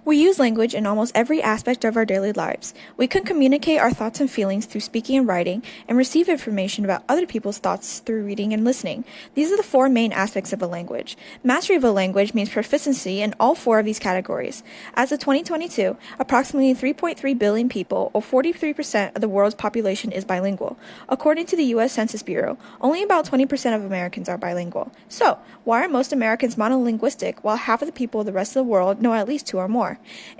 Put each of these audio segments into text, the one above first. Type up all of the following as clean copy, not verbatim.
We use language in almost every aspect of our daily lives. We can communicate our thoughts and feelings through speaking and writing, and receive information about other people's thoughts through reading and listening. These are the four main aspects of a language. Mastery of a language means proficiency in all four of these categories. As of 2022, approximately 3.3 billion people, or 43% of the world's population, is bilingual. According to the U.S. Census Bureau, only about 20% of Americans are bilingual. So, why are most Americans monolinguistic while half of the people of the rest of the world know at least two or more?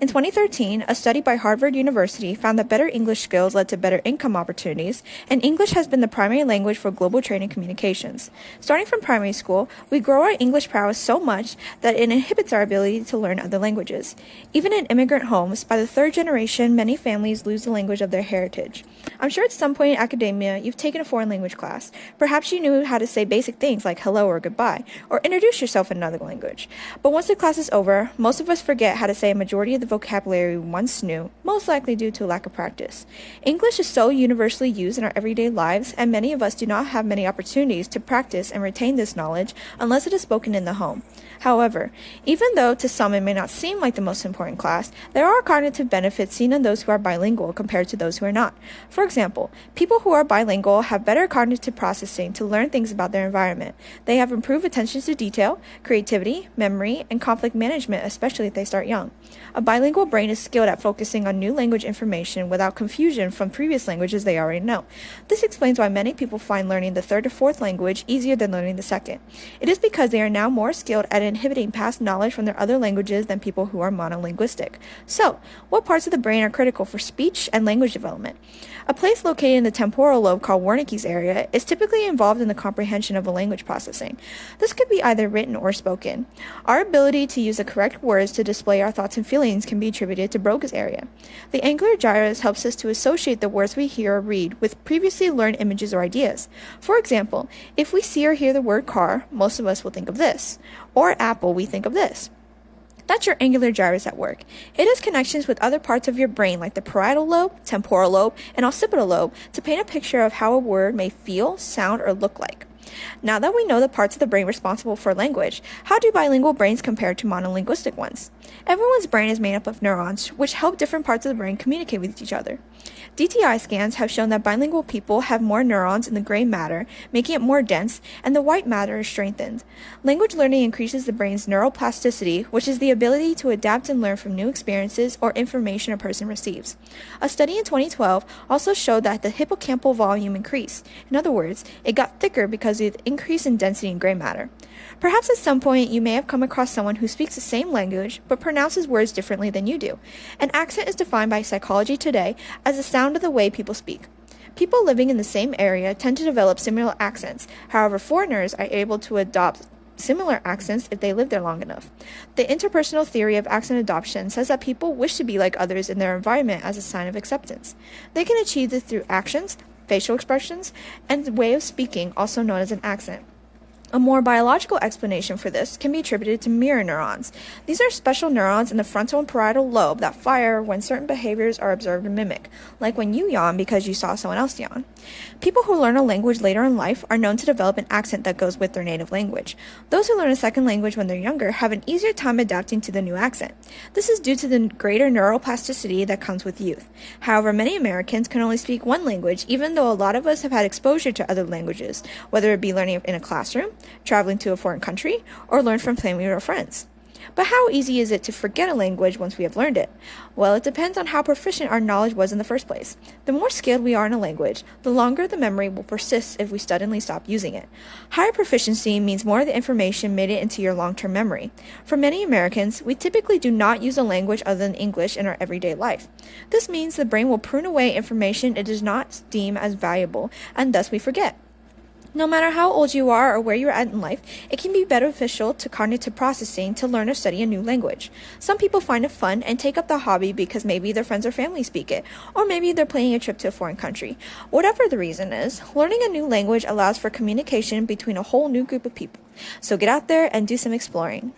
In 2013, a study by Harvard University found that better English skills led to better income opportunities, and English has been the primary language for global trade and communications. Starting from primary school, we grow our English prowess so much that it inhibits our ability to learn other languages. Even in immigrant homes, by the third generation, many families lose the language of their heritage. I'm sure at some point in academia, you've taken a foreign language class. Perhaps you knew how to say basic things like hello or goodbye, or introduce yourself in another language. But once the class is over, most of us forget how to say a majority of the vocabulary we once knew, most likely due to lack of practice. English is so universally used in our everyday lives, and many of us do not have many opportunities to practice and retain this knowledge unless it is spoken in the home. However, even though to some it may not seem like the most important class, there are cognitive benefits seen in those who are bilingual compared to those who are not. For example, people who are bilingual have better cognitive processing to learn things about their environment. They have improved attention to detail, creativity, memory, and conflict management, especially if they start young. A bilingual brain is skilled at focusing on new language information without confusion from previous languages they already know. This explains why many people find learning the third or fourth language easier than learning the second. It is because they are now more skilled at inhibiting past knowledge from their other languages than people who are monolinguistic. So, what parts of the brain are critical for speech and language development? A place located in the temporal lobe called Wernicke's area is typically involved in the comprehension of a language processing. This could be either written or spoken. Our ability to use the correct words to display our thoughts and feelings can be attributed to Broca's area. The angular gyrus helps us to associate the words we hear or read with previously learned images or ideas. For example, if we see or hear the word car, most of us will think of this, or apple, we think of this. That's your angular gyrus at work. It has connections with other parts of your brain like the parietal lobe, temporal lobe, and occipital lobe to paint a picture of how a word may feel, sound, or look like. Now that we know the parts of the brain responsible for language, how do bilingual brains compare to monolinguistic ones? Everyone's brain is made up of neurons, which help different parts of the brain communicate with each other. DTI scans have shown that bilingual people have more neurons in the gray matter, making it more dense, and the white matter is strengthened. Language learning increases the brain's neuroplasticity, which is the ability to adapt and learn from new experiences or information a person receives. A study in 2012 also showed that the hippocampal volume increased. In other words, it got thicker because of the increase in density in gray matter. Perhaps at some point you may have come across someone who speaks the same language but pronounces words differently than you do. An accent is defined by Psychology Today as the sound of the way people speak. People living in the same area tend to develop similar accents. However, foreigners are able to adopt similar accents if they live there long enough. The interpersonal theory of accent adoption says that people wish to be like others in their environment as a sign of acceptance. They can achieve this through actions, facial expressions, and way of speaking, also known as an accent. A more biological explanation for this can be attributed to mirror neurons. These are special neurons in the frontal and parietal lobe that fire when certain behaviors are observed and mimic, like when you yawn because you saw someone else yawn. People who learn a language later in life are known to develop an accent that goes with their native language. Those who learn a second language when they're younger have an easier time adapting to the new accent. This is due to the greater neuroplasticity that comes with youth. However, many Americans can only speak one language, even though a lot of us have had exposure to other languages, whether it be learning in a classroom, traveling to a foreign country, or learn from family or friends. But how easy is it to forget a language once we have learned it? Well, it depends on how proficient our knowledge was in the first place. The more skilled we are in a language, the longer the memory will persist if we suddenly stop using it. Higher proficiency means more of the information made it into your long-term memory. For many Americans, we typically do not use a language other than English in our everyday life. This means the brain will prune away information it does not deem as valuable, and thus we forget. No matter how old you are or where you're at in life, it can be beneficial to cognitive processing to learn or study a new language. Some people find it fun and take up the hobby because maybe their friends or family speak it, or maybe they're planning a trip to a foreign country. Whatever the reason is, learning a new language allows for communication between a whole new group of people. So get out there and do some exploring.